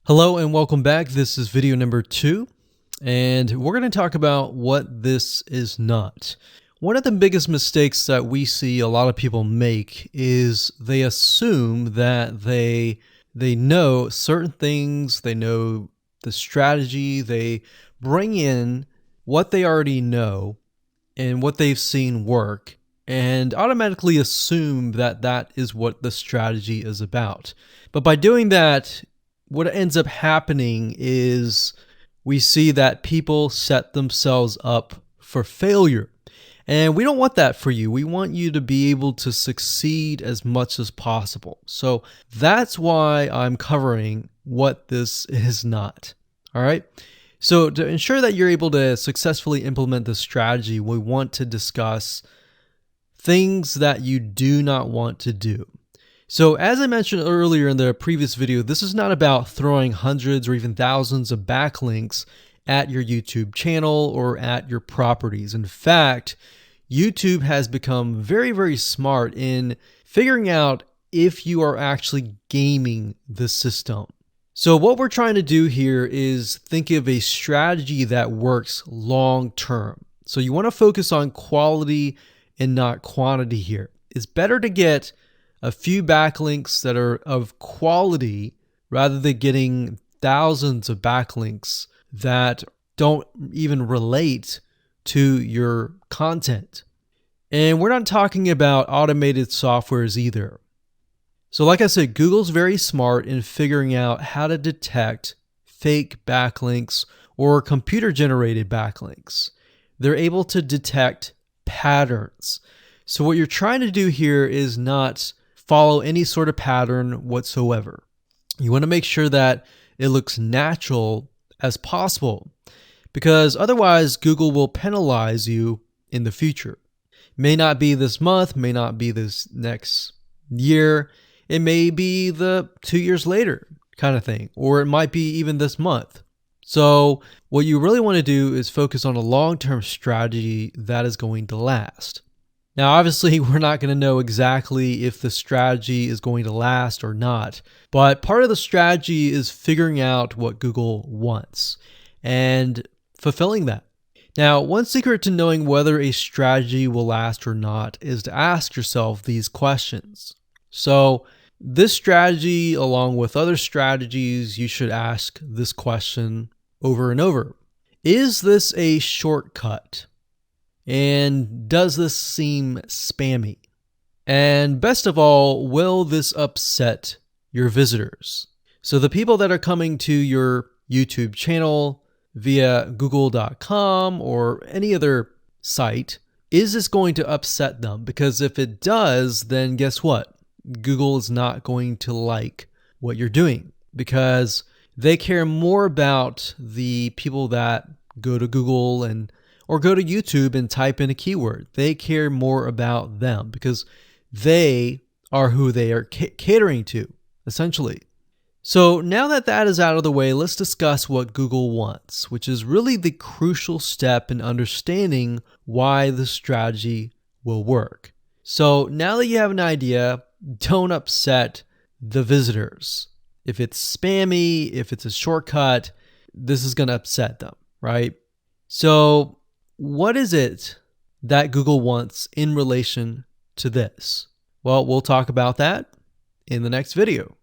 Hello and welcome back. This is video number 2, and we're going to talk about what this is not. One of the biggest mistakes that we see a lot of people make is they assume that they know certain things, they know the strategy, they bring in what they already know and what they've seen work, and automatically assume that that is what the strategy is about. But by doing that, what ends up happening is we see that people set themselves up for failure. And we don't want that for you. We want you to be able to succeed as much as possible. So that's why I'm covering what this is not. All right. So to ensure that you're able to successfully implement this strategy, we want to discuss things that you do not want to do. So as I mentioned earlier in the previous video, this is not about throwing hundreds or even thousands of backlinks at your YouTube channel or at your properties. In fact, YouTube has become very, very smart in figuring out if you are actually gaming the system. So what we're trying to do here is think of a strategy that works long term. So you want to focus on quality and not quantity here. It's better to get a few backlinks that are of quality rather than getting thousands of backlinks that don't even relate to your content. And we're not talking about automated softwares either. So like I said, Google's very smart in figuring out how to detect fake backlinks or computer-generated backlinks. They're able to detect patterns. So what you're trying to do here is not follow any sort of pattern whatsoever. You want to make sure that it looks natural as possible, because otherwise Google will penalize you in the future. May not be this month, may not be this next year, it may be the 2 years later kind of thing, or it might be even this month. So what you really want to do is focus on a long-term strategy that is going to last. Now, obviously, we're not going to know exactly if the strategy is going to last or not, but part of the strategy is figuring out what Google wants and fulfilling that. Now, one secret to knowing whether a strategy will last or not is to ask yourself these questions. So, this strategy, along with other strategies, you should ask this question over and over. Is this a shortcut? And does this seem spammy? And best of all, will this upset your visitors? So the people that are coming to your YouTube channel via google.com or any other site, is this going to upset them? Because if it does, then guess what? Google is not going to like what you're doing, because they care more about the people that go to Google or go to YouTube and type in a keyword. They care more about them because they are who they are catering to, essentially. So now that that is out of the way, let's discuss what Google wants, which is really the crucial step in understanding why the strategy will work. So now that you have an idea, don't upset the visitors. If it's spammy, if it's a shortcut, this is going to upset them, right? So what is it that Google wants in relation to this? Well, we'll talk about that in the next video.